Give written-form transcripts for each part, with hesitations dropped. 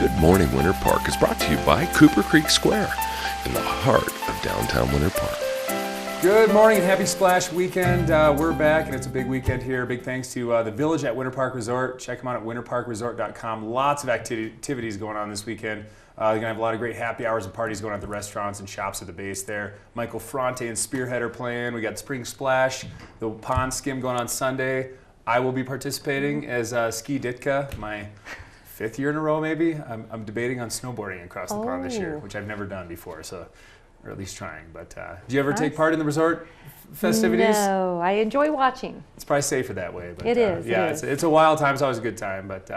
Good Morning Winter Park is brought to you by Cooper Creek Square in the heart of downtown Winter Park. Good morning and happy Splash Weekend. We're back and it's a big weekend here. Big thanks to the Village at Winter Park Resort. Check them out at winterparkresort.com. Lots of activities going on this weekend. You're going to have a lot of great happy hours and parties going on at the restaurants and shops at the base there. Michael Fronte and Spearhead are playing. We got Spring Splash, the Pond Skim going on Sunday. I will be participating as Ski Ditka, my 5th year in a row maybe. I'm debating on snowboarding across the pond this year, which I've never done before, so or at least trying. But do you ever take part in the resort festivities? No, I enjoy watching. It's probably safer that way. But, it is. Yeah, it is. It's a wild time. It's always a good time. But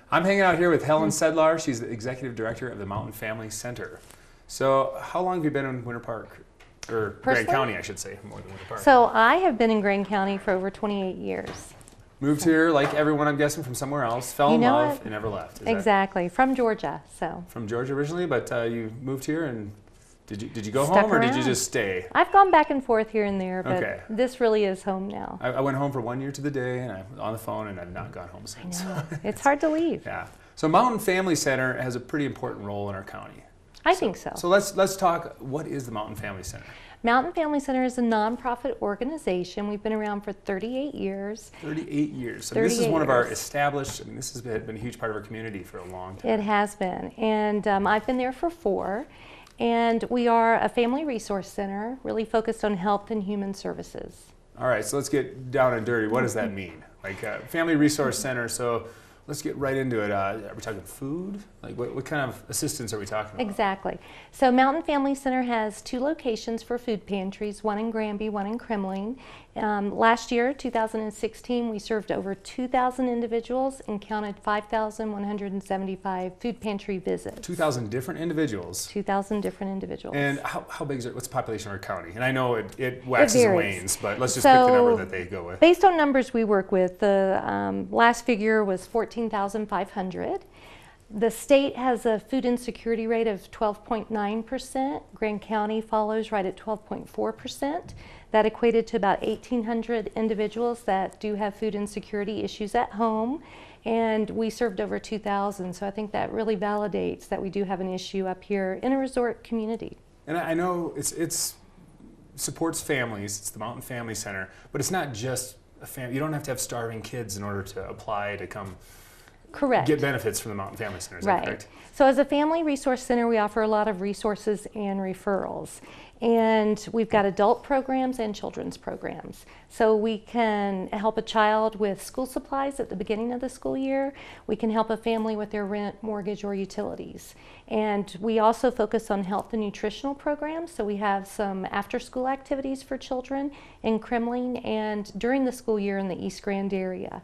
I'm hanging out here with Helen Sedlar. She's the executive director of the Mountain Family Center. So how long have you been in Winter Park? Or Grand County, I should say, more than Winter Park. So I have been in Grand County for over 28 years. Moved here, like everyone, I'm guessing, from somewhere else. Fell in love and never left. Exactly, from Georgia. So from Georgia originally, but you moved here, and did you go home or did you just stay? I've gone back and forth here and there, but this really is home now. I went home for 1 year to the day, and I'm on the phone, and I've not gone home since. I know. It's hard to leave. Yeah. So Mountain Family Center has a pretty important role in our county. I think so. So let's talk. What is the Mountain Family Center? Mountain Family Center is a nonprofit organization. We've been around for 38 years. 38 years. So this is one of our established, this has been a huge part of our community for a long time. It has been. And I've been there for 4. And we are a family resource center, really focused on health and human services. All right, so let's get down and dirty. What does that mean? Like family resource center, so let's get right into it. Are we talking food? Like what kind of assistance are we talking about? Exactly. So Mountain Family Center has 2 locations for food pantries, one in Granby, one in Kremling. Last year, 2016, we served over 2,000 individuals and counted 5,175 food pantry visits. 2,000 different individuals? 2,000 different individuals. And how big is it? What's the population of our county? And I know it waxes and wanes, but let's just pick the number that they go with. Based on numbers we work with, the last figure was 14,500. The state has a food insecurity rate of 12.9%. Grand County follows right at 12.4%. That equated to about 1,800 individuals that do have food insecurity issues at home. And we served over 2,000, so I think that really validates that we do have an issue up here in a resort community. And I know it's supports families, it's the Mountain Family Center, but it's not just a family. You don't have to have starving kids in order to apply to come get benefits from the Mountain Family Center, is that correct? So as a family resource center, we offer a lot of resources and referrals. And we've got adult programs and children's programs. So we can help a child with school supplies at the beginning of the school year. We can help a family with their rent, mortgage, or utilities. And we also focus on health and nutritional programs. So we have some after-school activities for children in Kremling and during the school year in the East Grand area.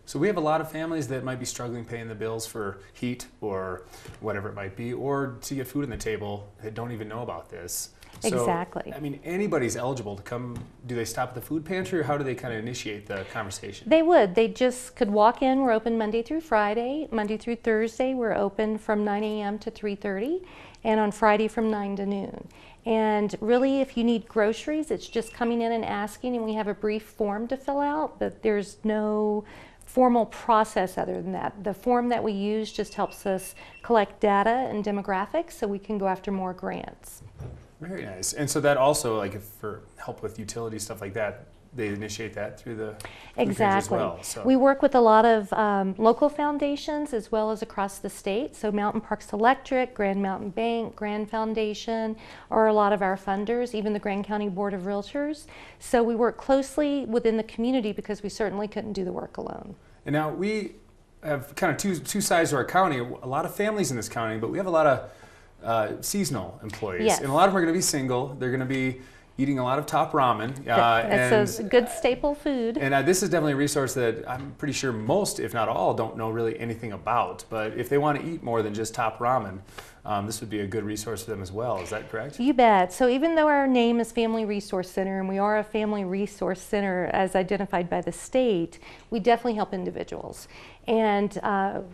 So we have a lot of families that might be struggling paying the bills for heat or whatever it might be, or to get food on the table that don't even know about this. So, exactly. I mean, anybody's eligible to come. Do they stop at the food pantry, or how do they kind of initiate the conversation? They would. They just could walk in. We're open Monday through Friday. Monday through Thursday, we're open from 9 a.m. to 3:30, and on Friday from 9 to noon. And really, if you need groceries, it's just coming in and asking, and we have a brief form to fill out, but there's no formal process other than that. The form that we use just helps us collect data and demographics so we can go after more grants. Very nice. And so that also, like, if for help with utility stuff like that, they initiate that through the food pantry as well. So we work with a lot of local foundations as well as across the state. So Mountain Parks Electric, Grand Mountain Bank, Grand Foundation are a lot of our funders, even the Grand County Board of Realtors. So we work closely within the community because we certainly couldn't do the work alone. And now we have kind of two sides to our county. A lot of families in this county, but we have a lot of seasonal employees. Yes. And a lot of them are going to be single. They're going to be eating a lot of top ramen. It's a good staple food. And this is definitely a resource that I'm pretty sure most, if not all, don't know really anything about. But if they want to eat more than just top ramen, this would be a good resource for them as well. Is that correct? You bet. So even though our name is Family Resource Center and we are a family resource center as identified by the state, we definitely help individuals. And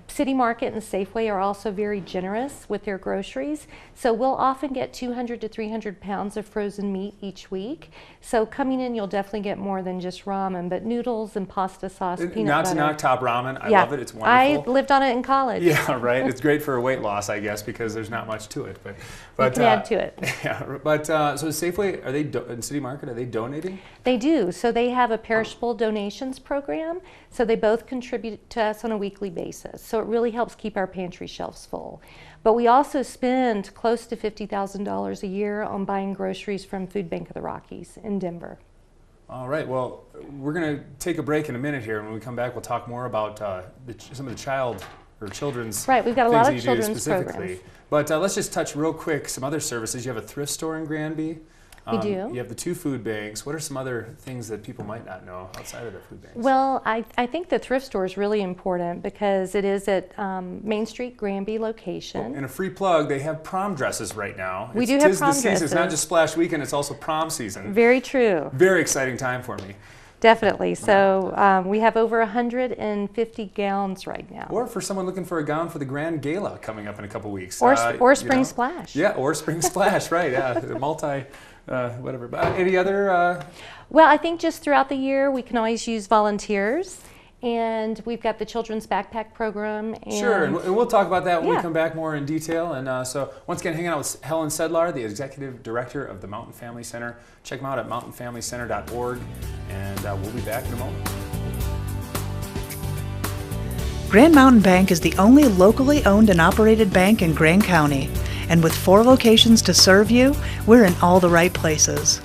City Market and Safeway are also very generous with their groceries. So we'll often get 200 to 300 pounds of frozen meat each week. So coming in, you'll definitely get more than just ramen, but noodles and pasta sauce, peanut butter. Not to knock Top Ramen. I Yeah. love it. It's I wonderful. lived on it in college. Yeah, right. It's great for weight loss, I guess, because there's not much to it. But You can add to it. Yeah, but so Safeway, are they in City Market? Are they donating? They do. So they have a perishable donations program. So they both contribute to us on a weekly basis. So it really helps keep our pantry shelves full. But we also spend close to $50,000 a year on buying groceries from Food Bank of the Rockies in Denver. All right. Well, we're going to take a break in a minute here. When we come back, we'll talk more about some of the children's Right. We've got a things lot that of you do children's specifically. programs. But let's just touch real quick some other services. You have a thrift store in Granby. We do. You have the 2 food banks. What are some other things that people might not know outside of the food banks? Well, I think the thrift store is really important because it is at Main Street Granby location. And a free plug, they have prom dresses right now. We do have prom the season. It's not dresses. just Splash Weekend, it's also prom season. Very true. Very exciting time for me. Definitely. So we have over 150 gowns right now. Or for someone looking for a gown for the Grand Gala coming up in a couple weeks. Or you Spring know. Splash. Yeah, or Spring Splash, right. Yeah, whatever. But any other? Well, I think just throughout the year we can always use volunteers. And we've got the children's backpack program. And Sure, and we'll talk about that when we Yeah. come back more in detail. And so once again, hanging out with Helen Sedlar, the Executive Director of the Mountain Family Center. Check them out at mountainfamilycenter.org, and we'll be back in a moment. Grand Mountain Bank is the only locally owned and operated bank in Grand County. And with 4 locations to serve you, we're in all the right places.